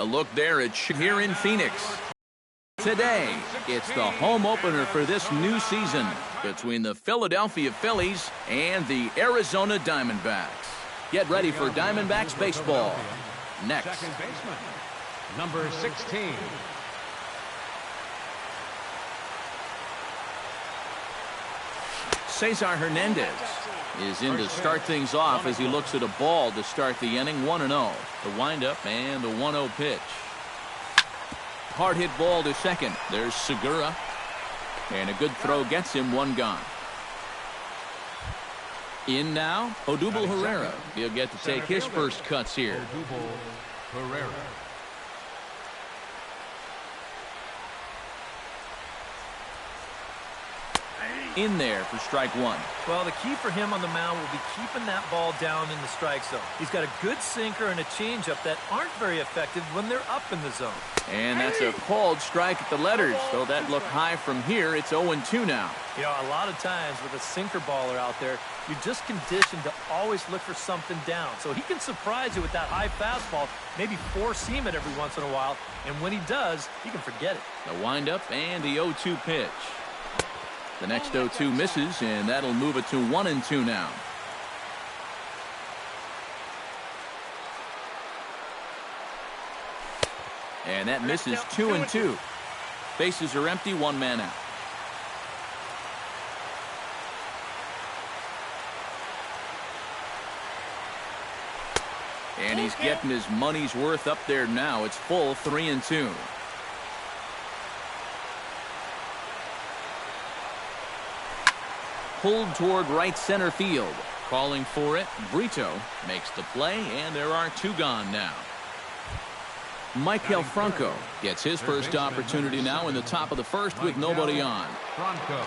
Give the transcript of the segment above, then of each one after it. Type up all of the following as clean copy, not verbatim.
A look there at here in Phoenix. Today, it's the home opener for this new season between the Philadelphia Phillies and the Arizona Diamondbacks. Get ready for Diamondbacks baseball. Next. Second baseman, number 16. Cesar Hernandez is in to start things off as he looks at a ball to start the inning. 1-0. The windup and the 1-0 pitch. Hard hit ball to second. There's Segura. And a good throw gets him one gone. In now, Odubel Herrera. He'll get to take his first cuts here. Odubel Herrera. In there for strike one. Well, the key for him on the mound will be keeping that ball down in the strike zone. He's got a good sinker and a changeup that aren't very effective when they're up in the zone. And that's a called strike at the letters. Though that looked high from here, it's 0-2 now. You know, a lot of times with a sinker baller out there, you're just conditioned to always look for something down. So he can surprise you with that high fastball, maybe four seam it every once in a while. And when he does, you can forget it. The windup and the 0-2 pitch. The next 0-2 misses, and that'll move it to 1-2 now. And that misses 2-2. Bases are empty, one man out. And he's getting his money's worth up there now. It's full 3-2. Pulled toward right center field. Calling for it. Brito makes the play, and there are two gone now. Michael Franco gets his first opportunity now in the top of the first with nobody on. Franco.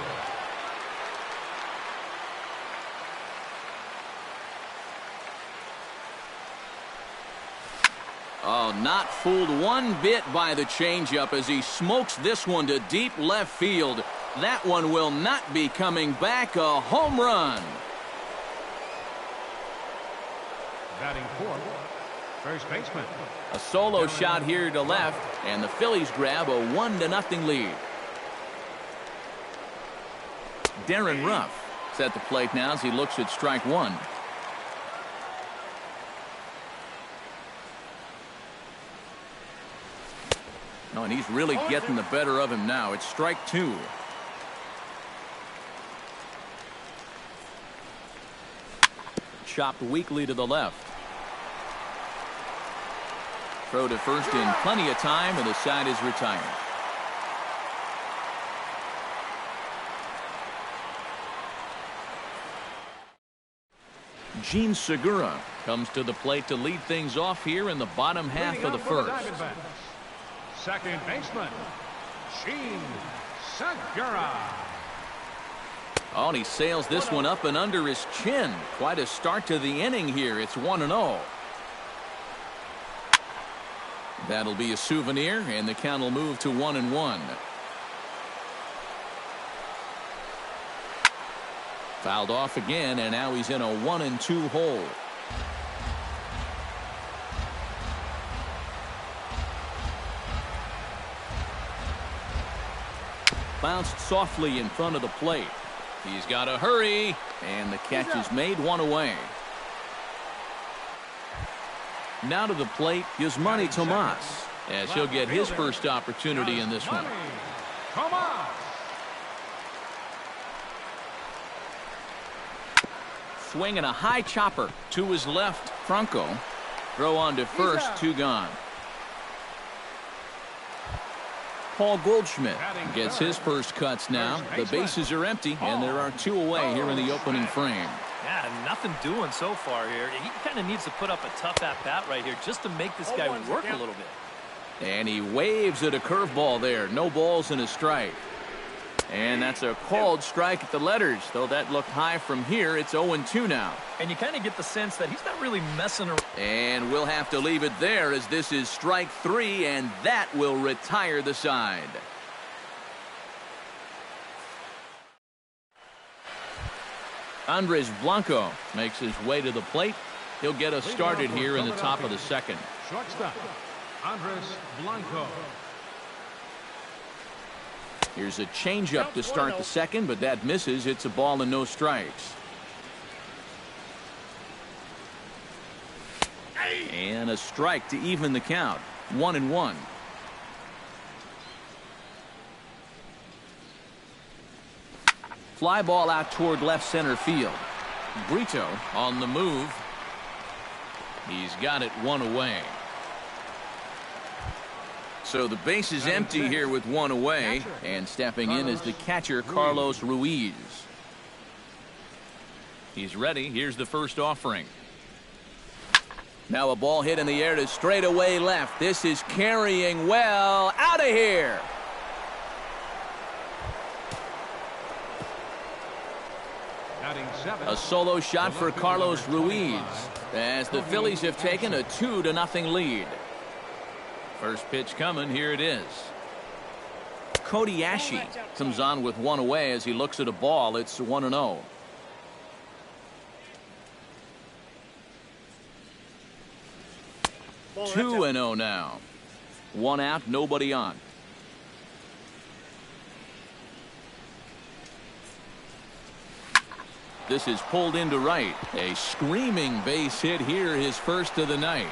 Oh, not fooled one bit by the changeup as he smokes this one to deep left field. That one will not be coming back. A home run. Batting fourth, first baseman. A solo shot here to left, and the Phillies grab a 1-0 lead. Darren Ruff is at the plate now as he looks at strike one. No, and he's really getting the better of him now. It's strike two. Chopped weakly to the left. Throw to first in plenty of time, and the side is retired. Gene Segura comes to the plate to lead things off here in the bottom half of the first. Second baseman, Gene Segura. Oh, and he sails this one up and under his chin. Quite a start to the inning here. It's 1-0. That'll be a souvenir, and the count will move to 1-1. Fouled off again, and now he's in a 1-2 hole. Bounced softly in front of the plate. He's got to hurry, and the catch is made, one away. Now to the plate, Yasmani Tomas, as he'll get his first opportunity in this one. Swinging a high chopper to his left. Franco. Throw on to first, two gone. Paul Goldschmidt gets his first cuts now. The bases are empty, and there are two away here in the opening frame. Yeah, nothing doing so far here. He kind of needs to put up a tough at-bat right here just to make this guy work a little bit. And he waves at a curveball there. No balls and a strike. And that's a called strike at the letters, though that looked high from here. It's 0-2 now. And you kind of get the sense that he's not really messing around. And we'll have to leave it there as this is strike three, and that will retire the side. Andres Blanco makes his way to the plate. He'll get us started here in the top of the second. Shortstop, Andres Blanco. Here's a changeup to start the second, but that misses. It's a ball and no strikes. And a strike to even the count. 1-1. Fly ball out toward left center field. Brito on the move. He's got it one away. So the base is empty here with one away, and stepping in is the catcher Carlos Ruiz. He's ready. Here's the first offering. Now a ball hit in the air to straightaway left. This is carrying well. Out of here. A solo shot for Carlos Ruiz as the Phillies have taken a 2-0 lead. First pitch coming. Here it is. Cody Ashe comes on with one away as he looks at a ball. It's 1-0. Two 2-0 now. One out, nobody on. This is pulled into right. A screaming base hit here, his first of the night.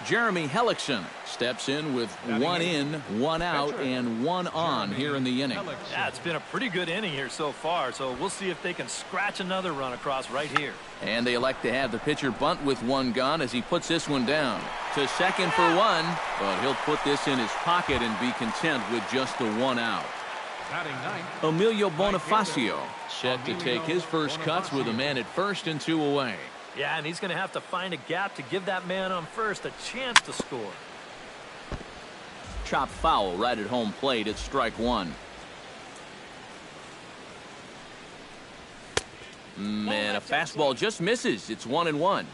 Jeremy Hellickson steps in with one in, one out, and one on here in the inning. Yeah, it's been a pretty good inning here so far, so we'll see if they can scratch another run across right here. And they elect to have the pitcher bunt with one gone as he puts this one down. To second for one, but he'll put this in his pocket and be content with just the one out. Emilio Bonifacio set to take his first cuts with a man at first and two away. Yeah, and he's going to have to find a gap to give that man on first a chance to score. Chop foul right at home plate. It's strike one. Man, a fastball just misses. It's 1-1.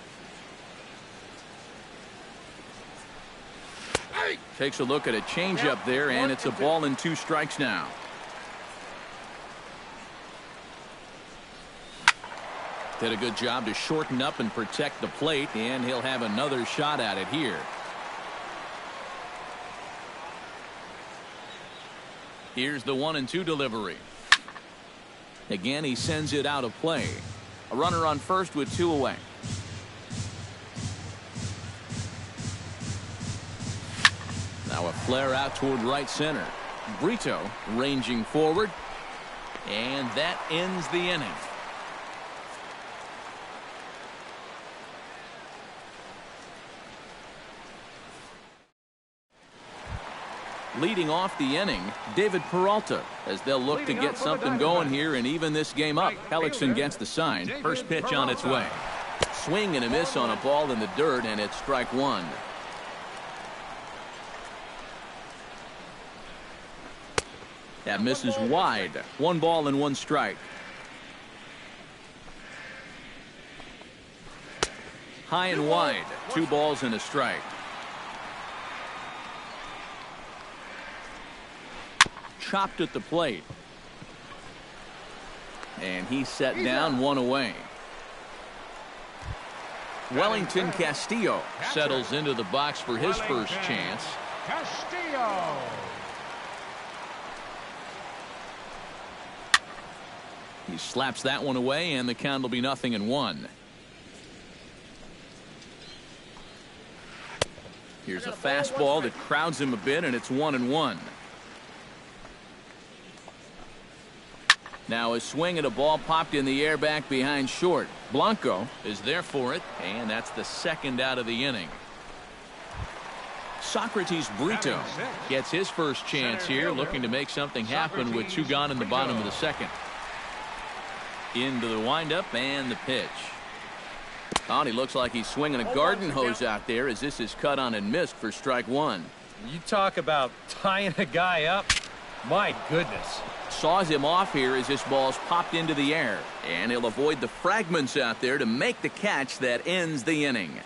Takes a look at a changeup there, and it's a ball and two strikes now. Did a good job to shorten up and protect the plate, and he'll have another shot at it here. Here's the 1-2 delivery. Again, he sends it out of play. A runner on first with two away. Now a flare out toward right center. Brito ranging forward, and that ends the inning. Leading off the inning, David Peralta, as they'll look to get something going here and even this game up. Hellickson gets the sign. First pitch on its way. Swing and a miss on a ball in the dirt, and it's strike one. That misses wide. 1 ball and 1 strike. High and wide. 2 balls and a strike. Chopped at the plate. And he's set down, 1 away. Wellington Castillo settles into the box for his first chance. Castillo. He slaps that one away, and the count will be 0-1. Here's a fastball that crowds him a bit, and it's 1-1. Now a swing at a ball popped in the air back behind short. Blanco is there for it, and that's the second out of the inning. Socrates Brito gets his first chance here, looking to make something happen with 2 gone in the bottom of the second. Into the windup and the pitch. Oh, he looks like he's swinging a garden hose out there as this is cut on and missed for strike one. You talk about tying a guy up. My goodness. Saws him off here as this ball's popped into the air, and he'll avoid the fragments out there to make the catch that ends the inning.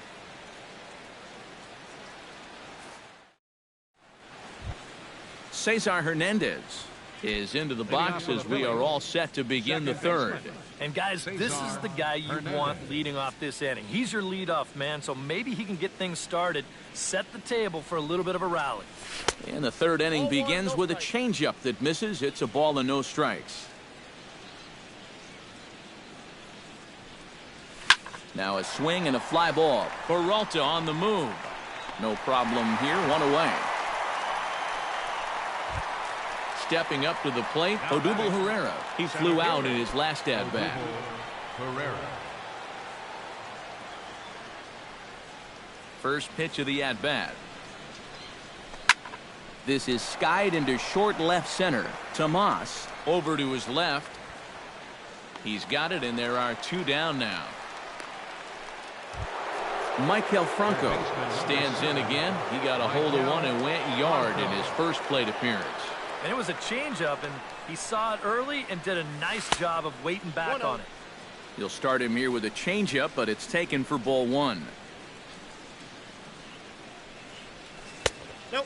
Cesar Hernandez is into the box as we are all set to begin the third. And guys, this is the guy you want leading off this inning. He's your leadoff man, so maybe he can get things started, set the table for a little bit of a rally. And the third inning begins with a changeup that misses. It's a ball and no strikes. Now a swing and a fly ball. Peralta on the move. No problem here, one away. Stepping up to the plate, Odubel Herrera. He flew out in his last at-bat. First pitch of the at-bat. This is skied into short left center. Tomas over to his left. He's got it, and there are two down now. Michael Franco stands in again. He got a hold of one and went yard in his first plate appearance. And it was a changeup, and he saw it early and did a nice job of waiting back on it. You'll start him here with a changeup, but it's taken for ball one.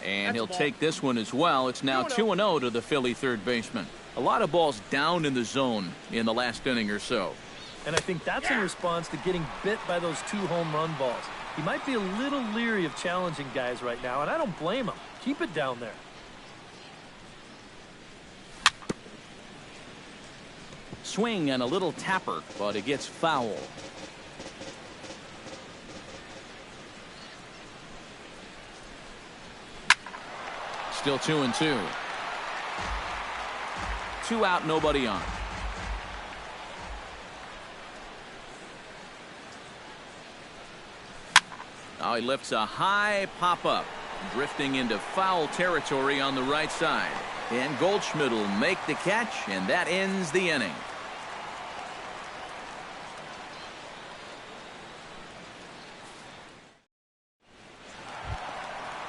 And he'll take this one as well. It's now 2-0 to the Philly third baseman. A lot of balls down in the zone in the last inning or so. And I think that's in response to getting bit by those 2 home run balls. He might be a little leery of challenging guys right now, and I don't blame him. Keep it down there. Swing and a little tapper, but it gets foul. Still 2-2. 2 out, nobody on. Now he lifts a high pop-up, drifting into foul territory on the right side. And Goldschmidt will make the catch, and that ends the inning.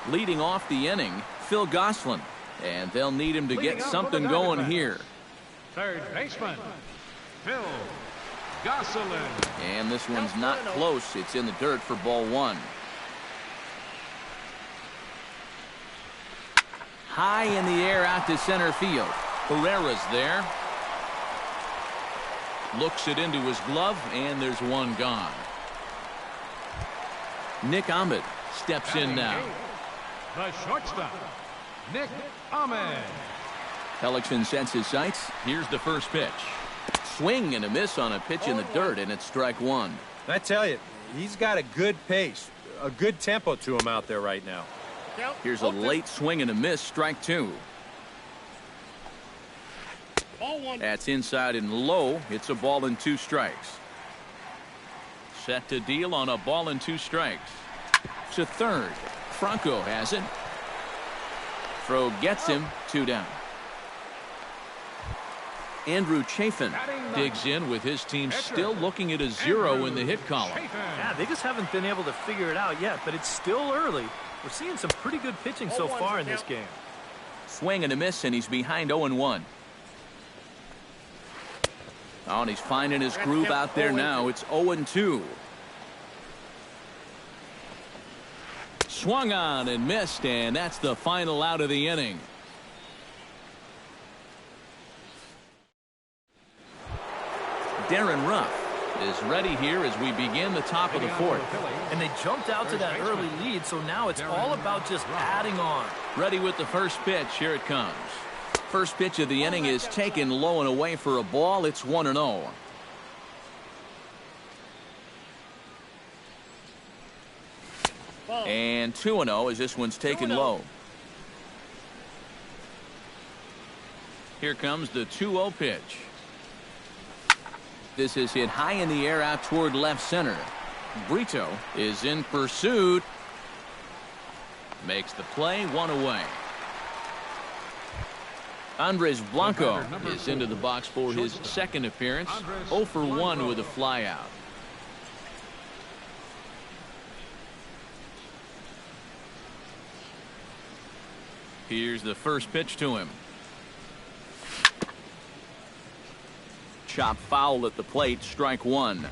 Leading off the inning, Phil Gosselin. And they'll need him to get something going here. Third baseman, Phil Gosselin. And this one's not close. It's in the dirt for ball one. High in the air out to center field. Herrera's there. Looks it into his glove, and there's one gone. Nick Ahmed steps in now. The shortstop, Nick Ahmed. Hellickson sets his sights. Here's the first pitch. Swing and a miss on a pitch in the dirt, and it's strike one. I tell you, he's got a good pace, a good tempo to him out there right now. Here's a late swing and a miss, strike two. That's inside and low. It's a ball and 2 strikes. Set to deal on a ball and 2 strikes. To third. Franco has it. Throw gets him, 2 down. Andrew Chafin digs in with his team still looking at a 0 in the hit column. Yeah, they just haven't been able to figure it out yet, but it's still early. We're seeing some pretty good pitching so far in this game. Swing and a miss, and he's behind 0-1. Oh, and he's finding his groove out there now. It's 0-2. Swung on and missed, and that's the final out of the inning. Darren Ruff is ready here as we begin the top of the fourth. And they jumped out to that early lead, so now it's all about just adding on. Ready with the first pitch. Here it comes. First pitch of the inning is taken low and away for a ball. It's 1-0. And 2-0 as this one's taken low. Here comes the 2-0 pitch. This is hit high in the air out toward left center. Brito is in pursuit. Makes the play, 1 away. Andres Blanco is into the box for his second appearance. 0 for 1 with a fly out. Here's the first pitch to him. Chop foul at the plate, strike one.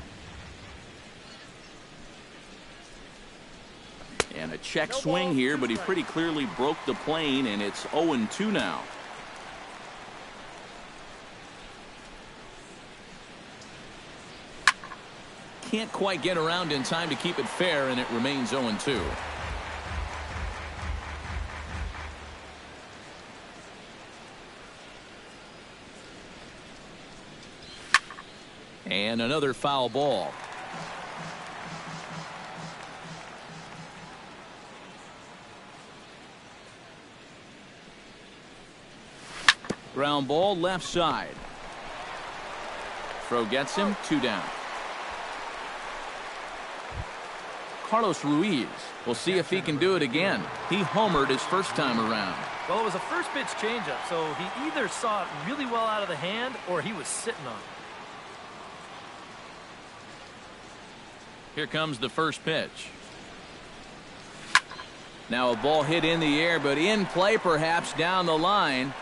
And a check swing here, but he pretty clearly broke the plane, and it's 0-2 now. can't quite get around in time to keep it fair, and it remains 0-2. And another foul ball. Ground ball left side. Throw gets him, 2 down. Carlos Ruiz. We'll see if he can do it again. He homered his first time around. Well, it was a first pitch changeup, so he either saw it really well out of the hand or he was sitting on it. Here comes the first pitch. Now a ball hit in the air, but in play perhaps down the line.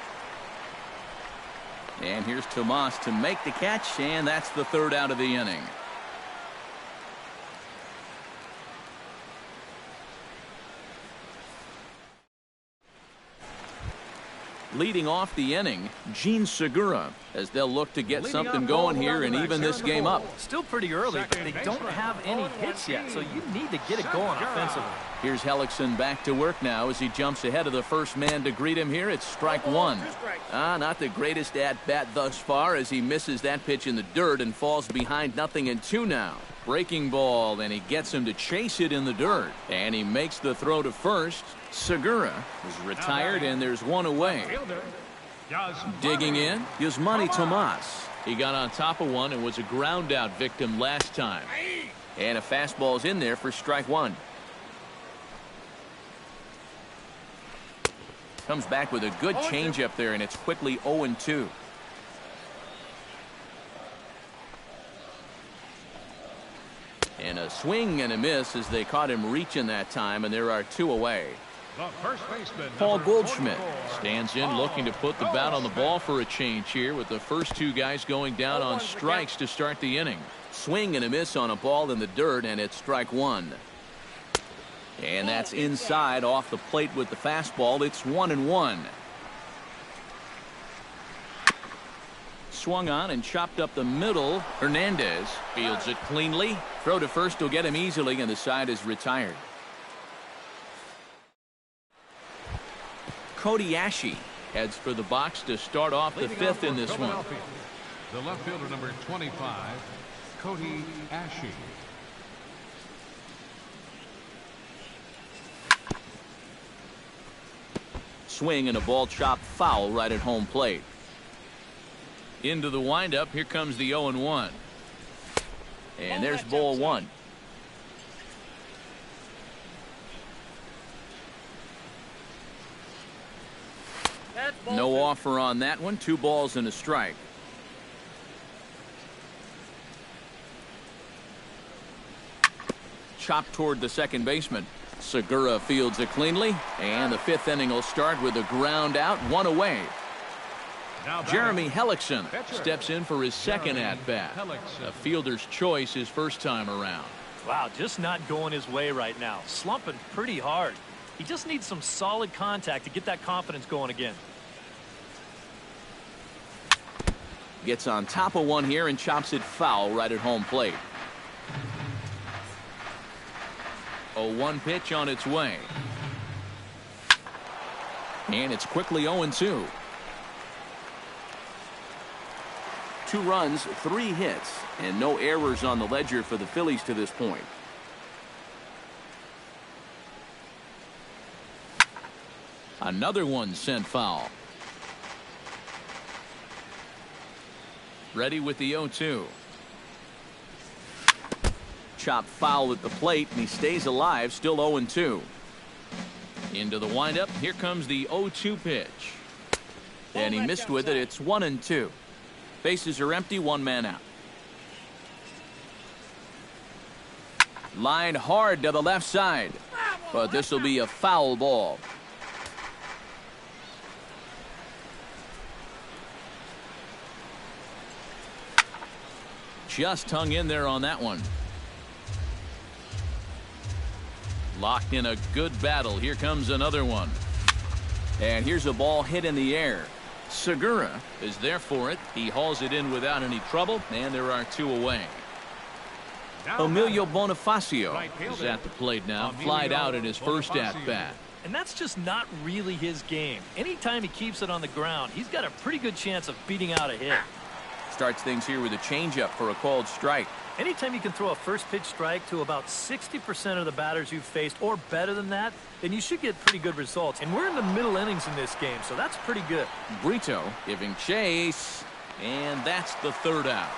And here's Tomas to make the catch, and that's the 3rd out of the inning. Leading off the inning, Gene Segura, as they'll look to get something going here and even this game up. Still pretty early, but they don't have any hits yet, so you need to get it going offensively. Here's Hellickson back to work now as he jumps ahead of the first man to greet him here. It's strike 1. Not the greatest at-bat thus far as he misses that pitch in the dirt and falls behind 0-2 now. Breaking ball, and he gets him to chase it in the dirt. And he makes the throw to first. Segura is retired, and there's one away. Digging in, Yasmani Tomas. He got on top of one and was a ground out victim last time. And a fastball's in there for strike 1. Comes back with a good changeup there, and it's quickly 0-2. And a swing and a miss as they caught him reaching that time, and there are 2 away. Paul Goldschmidt stands in looking to put the bat on the ball for a change here with the first 2 guys going down on strikes to start the inning. Swing and a miss on a ball in the dirt, and it's strike 1. And that's inside off the plate with the fastball. It's 1-1. Swung on and chopped up the middle. Hernandez fields it cleanly. Throw to first will get him easily, and the side is retired. Cody Ashe heads for the box to start off the 5th in this one. The left fielder, number 25, Cody Ashe. Swing and a ball chopped foul right at home plate. Into the windup. Here comes the 0-1. And there's ball 1. No offer on that one. 2 balls and a strike. Chopped toward the second baseman. Segura fields it cleanly, and the 5th inning will start with a ground out, 1 away. Jeremy Hellickson steps in for his second at-bat. A fielder's choice his first time around. Wow, just not going his way right now. Slumping pretty hard. He just needs some solid contact to get that confidence going again. Gets on top of one here and chops it foul right at home plate. 0-1 pitch on its way. And it's quickly 0-2. 2 runs, 3 hits, and no errors on the ledger for the Phillies to this point. Another one sent foul. Ready with the 0-2. Chopped foul at the plate, and he stays alive, still 0-2. Into the windup. Here comes the 0-2 pitch. And he missed with it. It's 1-2. Bases are empty, 1 man out. Line hard to the left side, but this will be a foul ball. Just hung in there on that one. Locked in a good battle. Here comes another one. And here's a ball hit in the air. Segura is there for it. He hauls it in without any trouble, and there are 2 away. Emilio Bonifacio is at the plate now, flied out in his first at-bat. And that's just not really his game. Anytime he keeps it on the ground, he's got a pretty good chance of beating out a hit. Starts things here with a changeup for a called strike. Anytime you can throw a first pitch strike to about 60% of the batters you've faced or better than that, then you should get pretty good results. And we're in the middle innings in this game, so that's pretty good. Brito giving chase, and that's the third out.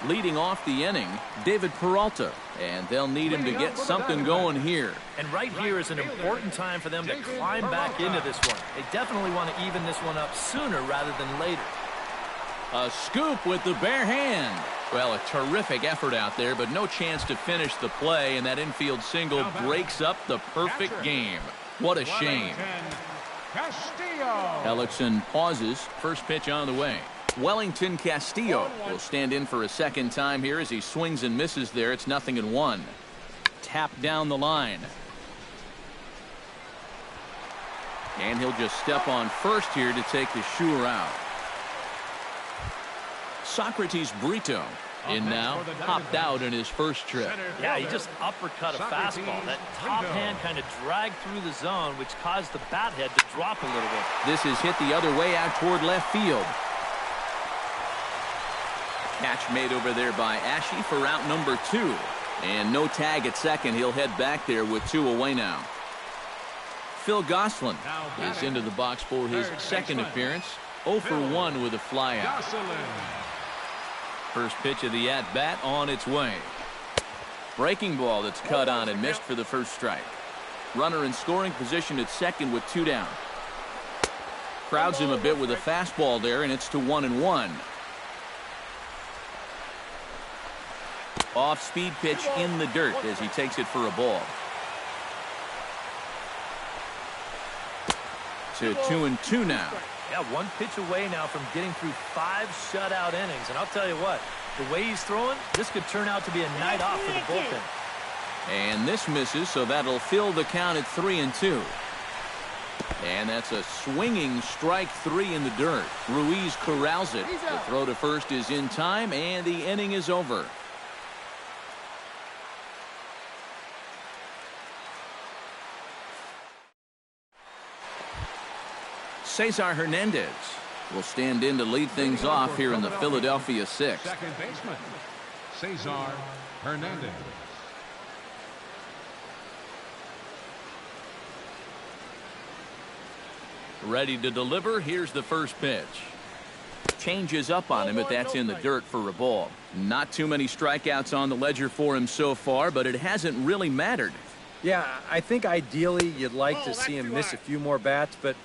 Leading off the inning, David Peralta, and they'll need him to get something going here. And right here is an important time for them to climb back into this one. They definitely want to even this one up sooner rather than later. A scoop with the bare hand. Well, a terrific effort out there, but no chance to finish the play, and that infield single breaks up the perfect game. What a shame. Hellickson pauses. First pitch on the way. Wellington Castillo will stand in for a second time here as he swings and misses there. It's 0-1. Tap down the line. And he'll just step on first here to take the sure out. Socrates Brito in now, popped out in his first trip. Yeah, he just uppercut a fastball. That top hand kind of dragged through the zone, which caused the bat head to drop a little bit. This is hit the other way out toward left field. Catch made over there by Ashe for out number 2. And no tag at second. He'll head back there with 2 away now. Phil Gosselin is into the box for his second appearance. 0 for 1 with a flyout. First pitch of the at-bat on its way. Breaking ball that's cut on and missed for the first strike. Runner in scoring position at second with 2 down. Crowds him a bit with a fastball there, and it's to 1-1. Off-speed pitch in the dirt as he takes it for a ball. To 2-2 now. Yeah, 1 pitch away now from getting through 5 shutout innings. And I'll tell you what, the way he's throwing, this could turn out to be a night off for the bullpen. And this misses, so that'll fill the count at 3-2. And that's a swinging strike 3 in the dirt. Ruiz corrals it. The throw to first is in time, and the inning is over. Cesar Hernandez will stand in to lead things off here in the Philadelphia 6th. Second baseman, Cesar Hernandez. Ready to deliver. Here's the first pitch. Changes up on him, but that's in the dirt for a ball. Not too many strikeouts on the ledger for him so far, but it hasn't really mattered. Yeah, I think ideally you'd like to see him miss a few more bats, but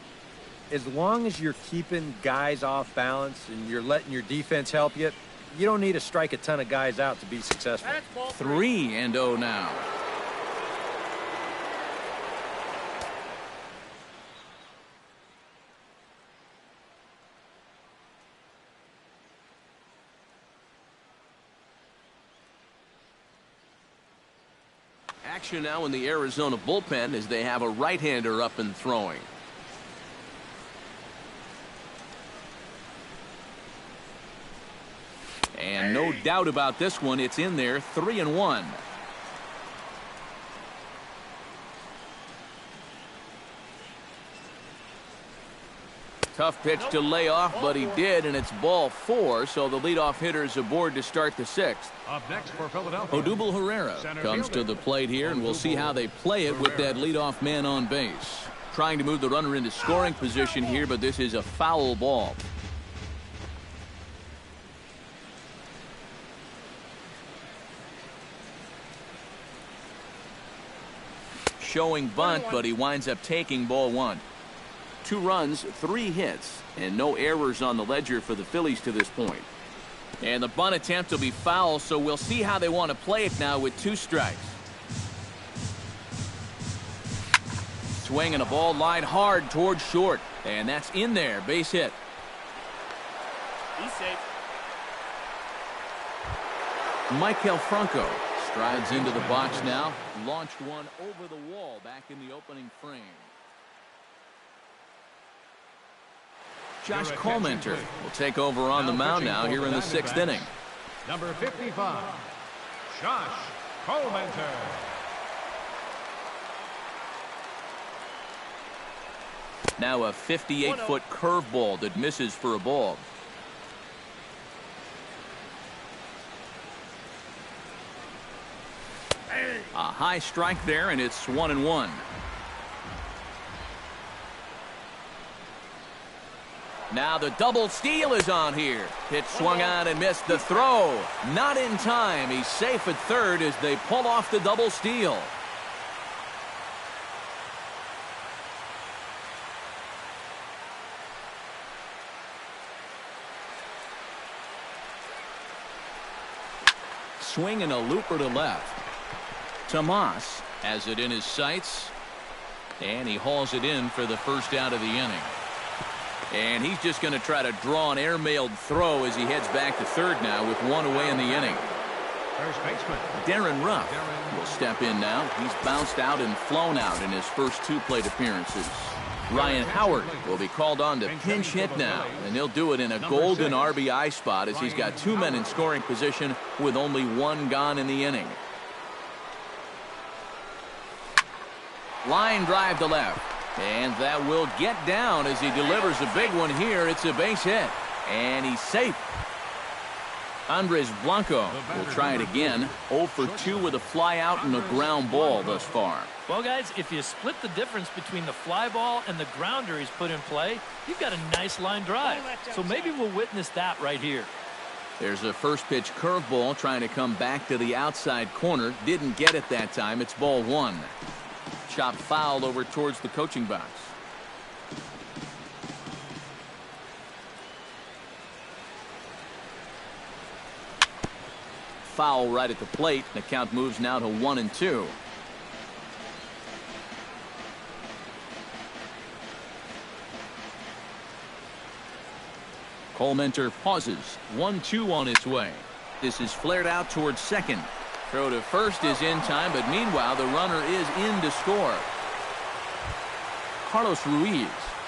as long as you're keeping guys off balance and you're letting your defense help you, you don't need to strike a ton of guys out to be successful. 3-0 now. Action now in the Arizona bullpen as they have a right-hander up and throwing. And no doubt about this one, it's in there, 3-1. Tough pitch to lay off, but he did, and it's ball 4, so the leadoff hitter is aboard to start the 6th. Up next for Philadelphia, Odubel Herrera comes to the plate here, and we'll see how they play it with that leadoff man on base. Trying to move the runner into scoring position here, but this is a foul ball. Showing bunt, but he winds up taking ball 1. 2 runs, 3 hits, and no errors on the ledger for the Phillies to this point. And the bunt attempt will be foul, so we'll see how they want to play it now with 2 strikes. Swing and a ball line hard towards short, and that's in there, base hit. He's safe. Michael Franco strides into the box now. Launched one over the wall back in the opening frame. Josh Colmenter will take over on the mound now here in the 6th inning. Number 55, Josh Colmenter. Now a 58-foot curveball that misses for a ball. A high strike there, and it's 1-1. Now the double steal is on here. Pitch swung on and missed the throw. Not in time. He's safe at third as they pull off the double steal. Swing and a looper to left. Tomas has it in his sights, and he hauls it in for the first out of the inning. And he's just going to try to draw an airmailed throw as he heads back to third now with one away in the inning. First baseman Darren Ruff will step in now. He's bounced out and flown out in his first 2 plate appearances. Ryan Howard will be called on to pinch hit now, and he'll do it in a golden RBI spot as he's got 2 men in scoring position with only 1 gone in the inning. Line drive to left, and that will get down as he delivers a big one here. It's a base hit, and he's safe. Andres Blanco will try it again. 0 for 2 with a fly out and a ground ball thus far. Well, guys, if you split the difference between the fly ball and the grounder he's put in play, you've got a nice line drive. So maybe we'll witness that right here. There's a first pitch curveball trying to come back to the outside corner. Didn't get it that time. It's ball 1. Chop foul over towards the coaching box. Foul right at the plate. The count moves now to 1-2. Colmenter pauses. 1-2 on its way. This is flared out towards second. Throw to first is in time, but meanwhile the runner is in to score. Carlos Ruiz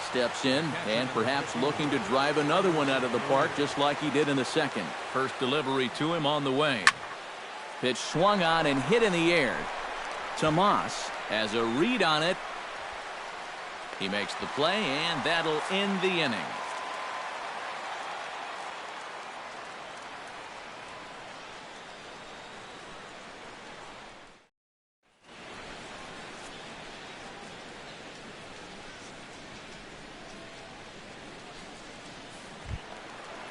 steps in and perhaps looking to drive another one out of the park just like he did in the second. First delivery to him on the way. Pitch swung on and hit in the air. Tomas has a read on it. He makes the play, and that'll end the inning.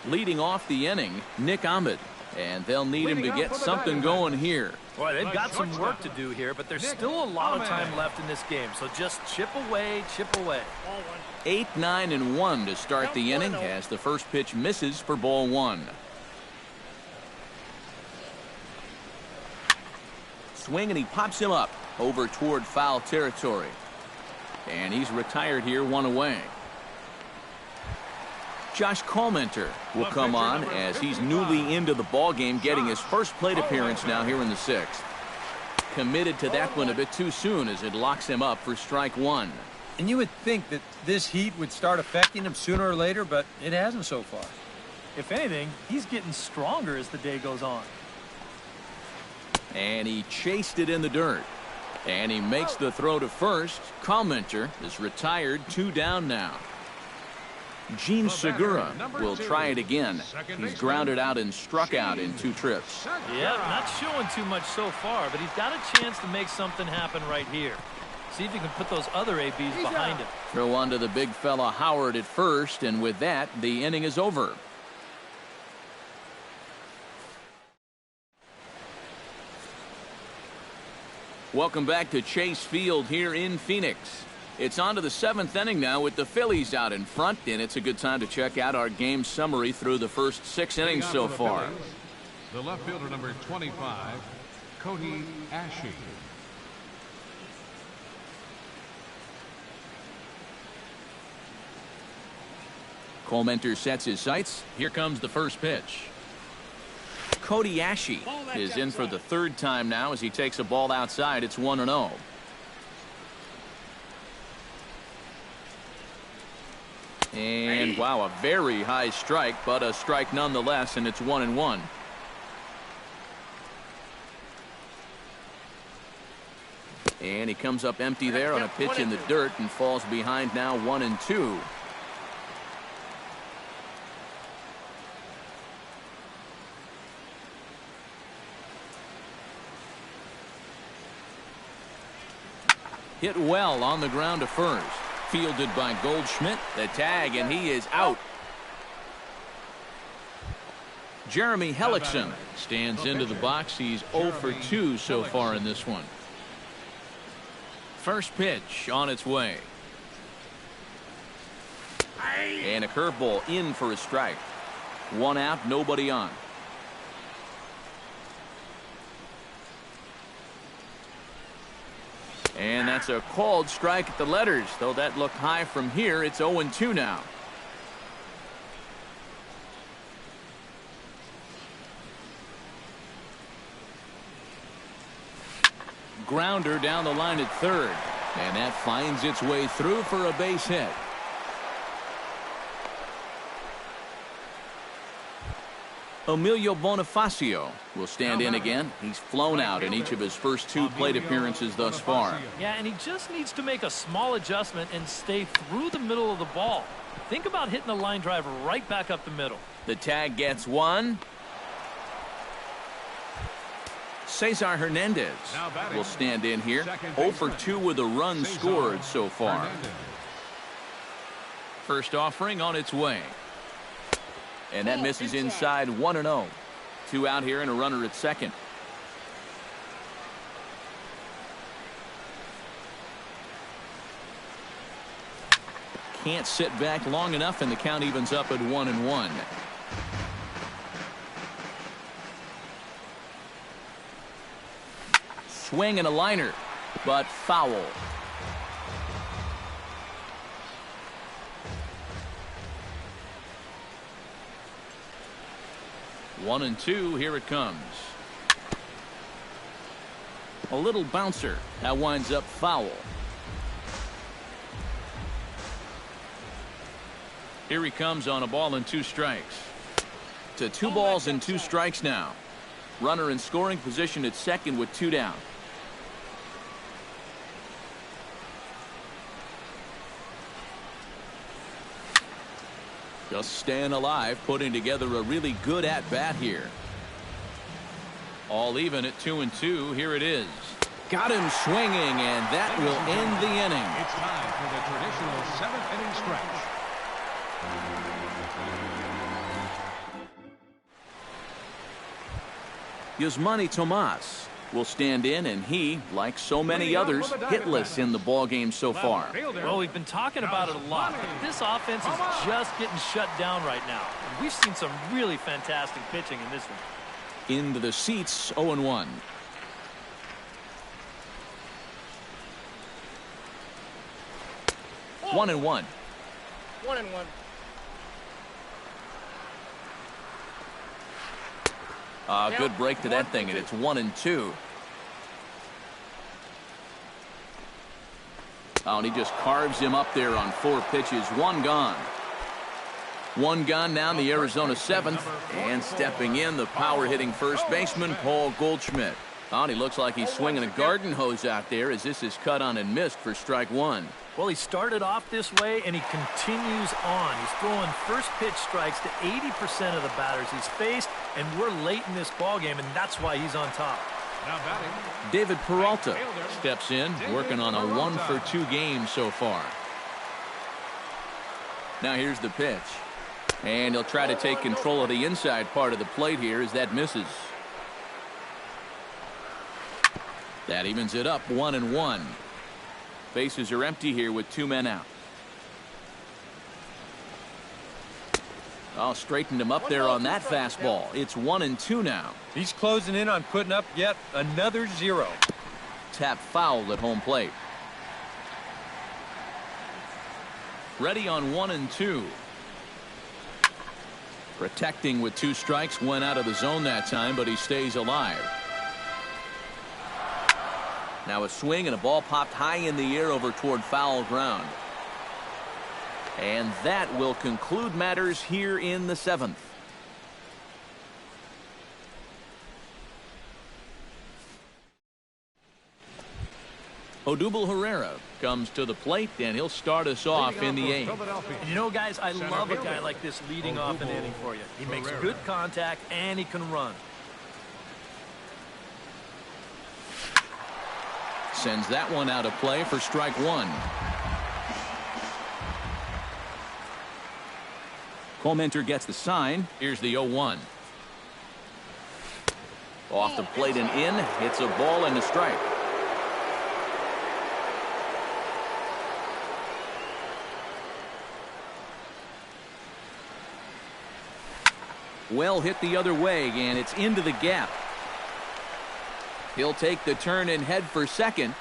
Leading off the inning, Nick Ahmed, and they'll need him to get something going here. Boy, they've got some work to do here, but there's still a lot of time left in this game, so just chip away, chip away. 8, 9, and 1 to start the inning as the first pitch misses for ball 1. Swing, and he pops him up over toward foul territory. And he's retired here, 1 away. Josh Colmenter will come on as he's newly into the ballgame, getting his first plate appearance now here in the 6th. Committed to that one a bit too soon as it locks him up for strike 1. And you would think that this heat would start affecting him sooner or later, but it hasn't so far. If anything, he's getting stronger as the day goes on. And he chased it in the dirt. And he makes the throw to first. Colmenter is retired, 2 down now. Gene Segura will try it again. He's grounded out and struck out in 2 trips. Yeah, not showing too much so far, but he's got a chance to make something happen right here. See if he can put those other ABs behind him. Throw on to the big fella Howard at first, and with that, the inning is over. Welcome back to Chase Field here in Phoenix. It's on to the 7th inning now with the Phillies out in front, and it's a good time to check out our game summary through the first 6 innings so far. The left fielder, number 25, Cody Ashe. Colmenter sets his sights. Here comes the first pitch. Cody Ashe is in for the 3rd time now as he takes a ball outside. It's 1-0. And wow, a very high strike, but a strike nonetheless, and it's 1-1. And he comes up empty there on a pitch in the dirt and falls behind now 1-2. Hit well on the ground to first. Fielded by Goldschmidt. The tag, and he is out. Jeremy Hellickson stands into the box. He's 0 for 2 so far in this one. First pitch on its way. And a curveball in for a strike. 1 out, nobody on. And that's a called strike at the letters. Though that looked high from here, it's 0-2 now. Grounder down the line at third. And that finds its way through for a base hit. Emilio Bonifacio will stand in again. He's flown out in each of his first 2 plate appearances thus far. Yeah, and he just needs to make a small adjustment and stay through the middle of the ball. Think about hitting a line drive right back up the middle. The tag gets 1. Cesar Hernandez will stand in here. 0 for 2 with a run scored so far. First offering on its way. And that misses inside 1-0. 2 out here and a runner at second. Can't sit back long enough, and the count evens up at 1-1. Swing and a liner, but foul. One and 2, here it comes. A little bouncer. That winds up foul. Here he comes on a ball and 2 strikes. To 2 balls and 2 strikes now. Runner in scoring position at second with 2 down. Just staying alive, putting together a really good at-bat here. All even at 2-2. Here it is. Got him swinging, and that will end the inning. It's time for the traditional 7th-inning stretch. Yasmani Tomas will stand in, and he, like so many others, hitless in the ballgame so far. Well, we've been talking about it a lot. This offense is just getting shut down right now. And we've seen some really fantastic pitching in this one. Into the seats, 0-1. One and one. 1-1. Good break to that thing, and it's 1-2. Oh, and he just carves him up there on 4 pitches. 1 gone. 1 gone now in the Arizona 7th. And stepping in, the power-hitting first baseman, Paul Goldschmidt. Oh, and he looks like he's swinging a garden hose out there as this is cut on and missed for strike 1. Well, he started off this way, and he continues on. He's throwing first pitch strikes to 80% of the batters he's faced, and we're late in this ballgame, and that's why he's on top. Now batting, David Peralta steps in, working on a 1 for 2 game so far. Now here's the pitch. And he'll try to take control of the inside part of the plate here as that misses. That evens it up 1-1. Bases are empty here with 2 men out. Oh, straightened him up there on that fastball. It's 1-2 now. He's closing in on putting up yet another 0. Tap foul at home plate. Ready on 1-2. Protecting with 2 strikes, went out of the zone that time, but he stays alive. Now a swing and a ball popped high in the air over toward foul ground. And that will conclude matters here in the 7th. Odubel Herrera comes to the plate, and he'll start us off in the 8th. And you know, guys, I love a guy like this leading off an inning for you. He makes good contact, and he can run. Sends that one out of play for strike 1. Comenter gets the sign. Here's the 0-1. Off the plate and in. Hits a ball and a strike. Well hit the other way, and it's into the gap. He'll take the turn and head for second.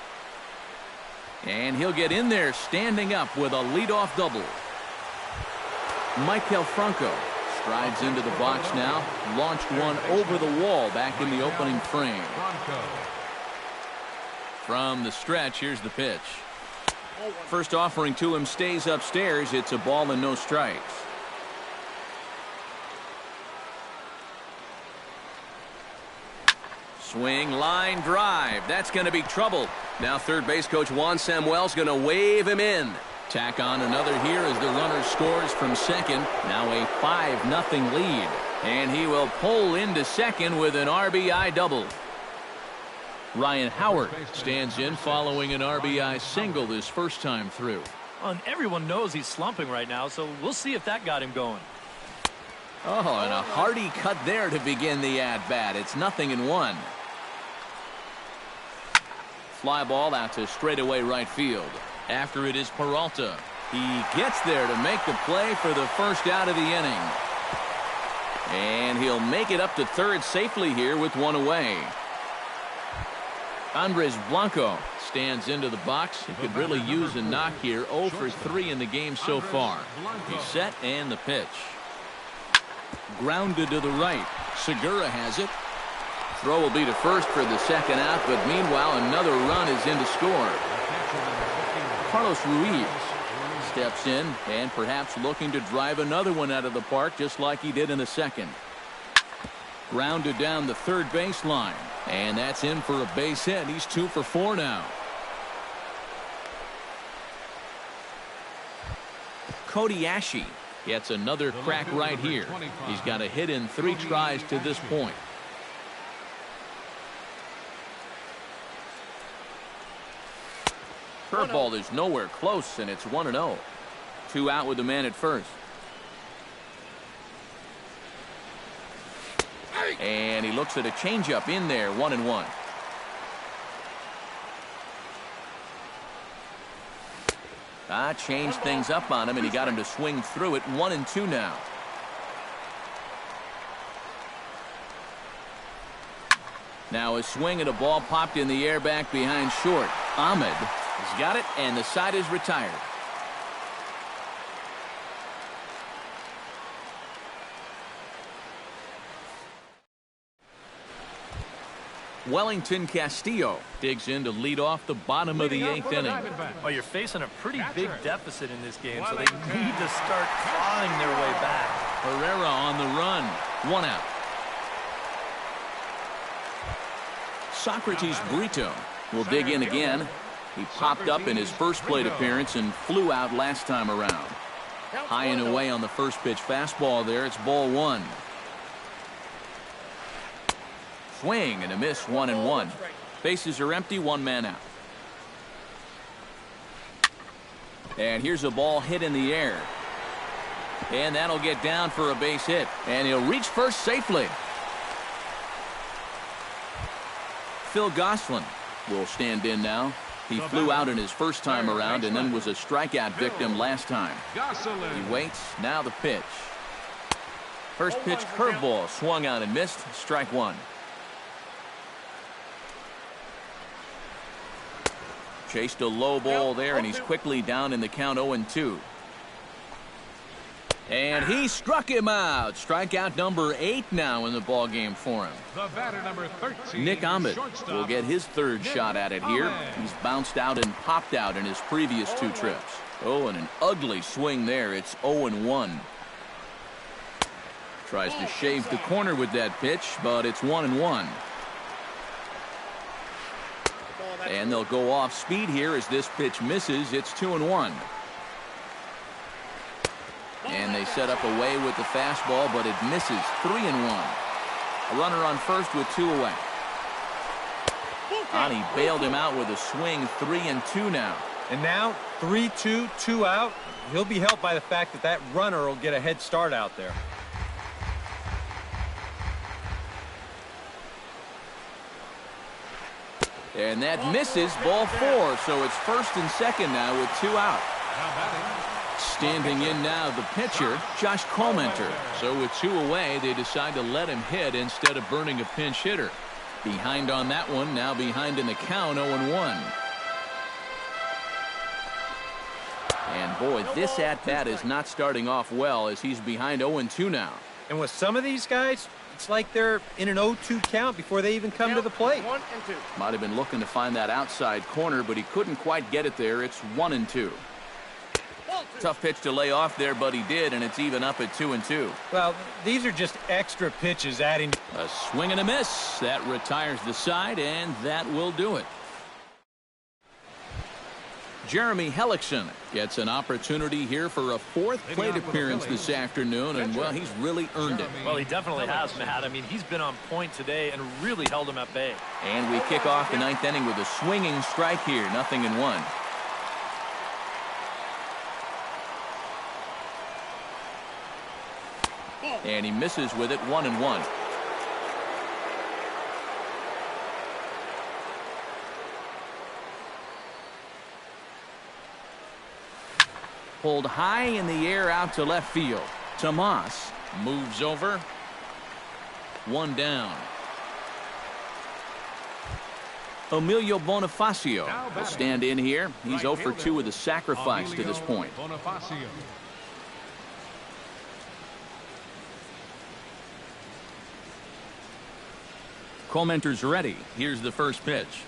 And he'll get in there standing up with a leadoff double. Michael Franco strides into the box now. Launched one over the wall back in the opening frame. From the stretch, here's the pitch. First offering to him stays upstairs. It's a ball and no strikes. Swing, line, drive. That's going to be trouble. Now third base coach Juan Samuel's going to wave him in. Tack on another here as the runner scores from second. Now a 5-0 lead. And he will pull into second with an RBI double. Ryan Howard stands in following an RBI single his first time through. And everyone knows he's slumping right now, so we'll see if that got him going. Oh, and a hearty cut there to begin the at-bat. It's 0-1. Fly ball out to straightaway right field. After it is Peralta. He gets there to make the play for the first out of the inning. And he'll make it up to third safely here with one away. Andres Blanco stands into the box. He could really use a knock here. 0 for 3 in the game so far. He's set and the pitch. Grounded to the right. Segura has it. Throw will be to first for the second out, but meanwhile another run is in to score. Carlos Ruiz steps in and perhaps looking to drive another one out of the park just like he did in the second. Grounded down the third baseline, and that's in for a base hit. He's 2 for 4 now. Cody Ashe gets another crack right here. He's got a hit in 3 tries to this point. Curveball is nowhere close, and it's 1-0. 2 out with the man at first. And he looks at a changeup in there. 1-1. Changed things up on him, and he got him to swing through it. 1-2 now. Now a swing and a ball popped in the air back behind short. Ahmed has got it, and the side is retired. Wellington Castillo digs in to lead off the bottom of the 8th inning. Well, you're facing a pretty big deficit in this game, so they need to start clawing their way back. Herrera on the run. 1 out. Socrates Brito will dig in again. He popped up in his first plate appearance and flew out last time around. High and away on the first pitch fastball there. It's ball 1. Swing and a miss. 1-1. Bases are empty. 1 man out. And here's a ball hit in the air. And that'll get down for a base hit. And he'll reach first safely. Phil Gosselin will stand in now. He flew out in his first time around and then was a strikeout victim last time. He waits. Now the pitch. First pitch curveball swung on and missed. Strike 1. Chased a low ball there, and he's quickly down in the count. 0-2. And he struck him out. Strikeout number 8 now in the ball game for him. The batter number 13. Nick Ahmed will get his third shot at it here. He's bounced out and popped out in his previous 2 trips. Oh, and an ugly swing there. It's 0-1. Tries to shave the corner with that pitch, but it's 1-1. And they'll go off speed here as this pitch misses. It's 2-1. And they set up away with the fastball, but it misses. 3-1. A runner on first with 2 away. And he bailed him out with a swing. 3-2 now. And now 3-2, 2 out. He'll be helped by the fact that that runner will get a head start out there. And that misses. Ball 4. So it's first and second now with 2 out. Standing in now, the pitcher, Josh Comenter. So with 2 away, they decide to let him hit instead of burning a pinch hitter. Behind on that one, now behind in the count, 0-1. And boy, this at-bat is not starting off well as he's behind 0-2 now. And with some of these guys, it's like they're in an 0-2 count before they even come to the plate. 1-2. Might have been looking to find that outside corner, but he couldn't quite get it there. It's 1-2. Tough pitch to lay off there, but he did, and it's even up at 2-2. Well, these are just extra pitches adding. A swing and a miss. That retires the side, and that will do it. Jeremy Hellickson gets an opportunity here for a 4th plate appearance this afternoon, and, well, he's really earned it. Well, he definitely has, Matt. I mean, he's been on point today and really held him at bay. And we kick off the 9th inning with a swinging strike here, 0-1. And he misses with it, 1-1. Pulled high in the air out to left field. Tomas moves over. 1 down. Emilio Bonifacio will stand in here. He's 0 for 2 with a sacrifice to this point. Comenter's ready. Here's the first pitch.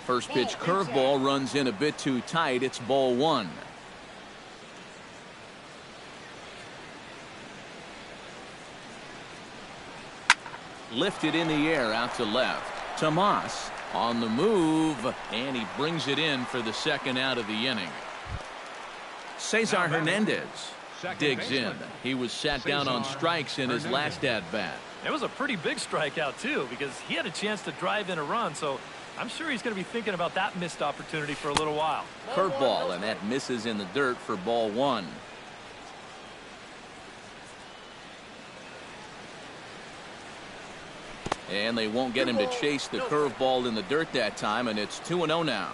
First pitch curveball runs in a bit too tight. It's ball 1. Lifted in the air out to left. Tomas on the move, and he brings it in for the 2nd out of the inning. Cesar Hernandez digs in. He was sat down on strikes in his last at-bat. It was a pretty big strikeout, too, because he had a chance to drive in a run, so I'm sure he's going to be thinking about that missed opportunity for a little while. Curveball, and that misses in the dirt for ball 1. And they won't get him to chase the curveball in the dirt that time, and it's 2-0 now.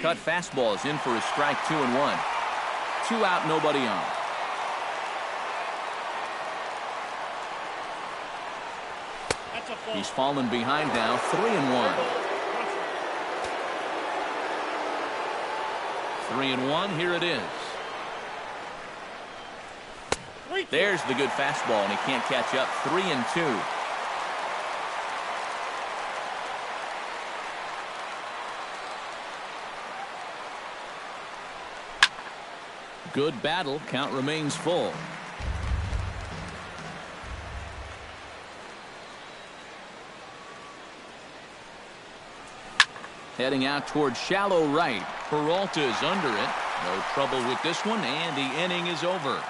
Cut fastball is in for a strike, 2-1. 2 out, nobody on. He's fallen behind now, 3-1. 3-1, here it is. There's the good fastball, and he can't catch up. 3-2. Good battle. Count remains full. Heading out towards shallow right. Peralta is under it. No trouble with this one, and the inning is over.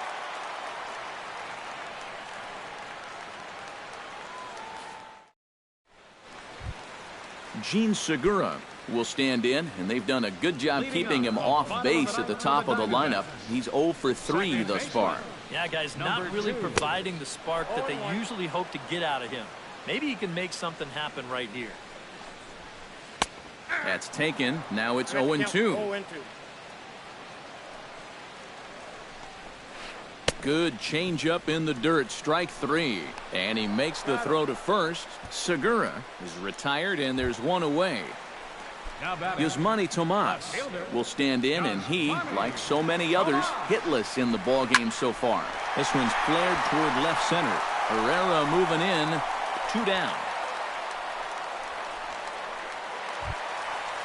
Gene Segura will stand in, and they've done a good job keeping him off base at the top of the lineup. He's 0 for 3 thus far. Yeah, guys, not really providing the spark that they usually hope to get out of him. Maybe he can make something happen right here. That's taken. Now it's 0-2. Good changeup in the dirt, strike 3. And he makes the throw to first. Segura is retired, and there's one away. Yasmani Tomas will stand in, and he, like so many others, hitless in the ballgame so far. This one's flared toward left center. Herrera moving in, 2 down.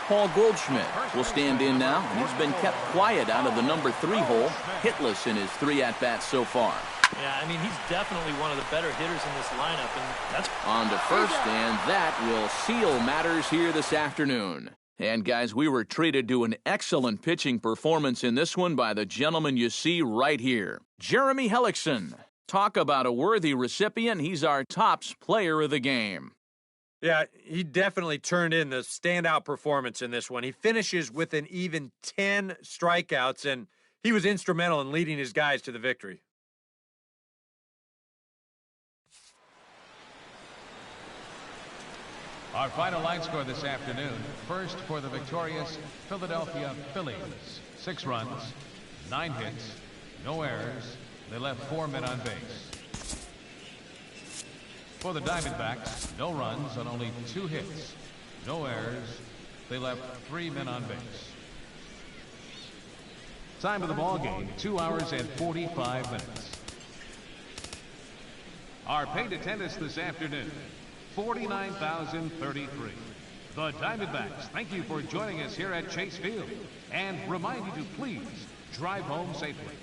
Paul Goldschmidt will stand in now, and he's been kept quiet out of the number 3 hole, hitless in his 3 at-bats so far. Yeah, I mean, he's definitely one of the better hitters in this lineup, and that's on to first, and that will seal matters here this afternoon. And guys, we were treated to an excellent pitching performance in this one by the gentleman you see right here, Jeremy Hellickson. Talk about a worthy recipient. He's our tops player of the game. Yeah, he definitely turned in the standout performance in this one. He finishes with an even 10 strikeouts, and he was instrumental in leading his guys to the victory. Our final line score this afternoon. First for the victorious Philadelphia Phillies. 6 runs, 9 hits, no errors. They left 4 men on base. For the Diamondbacks, no runs on only 2 hits, no errors. They left 3 men on base. Time of the ball game, 2 hours and 45 minutes. Our paid attendance this afternoon, 49,033. The Diamondbacks thank you for joining us here at Chase Field and remind you to please drive home safely.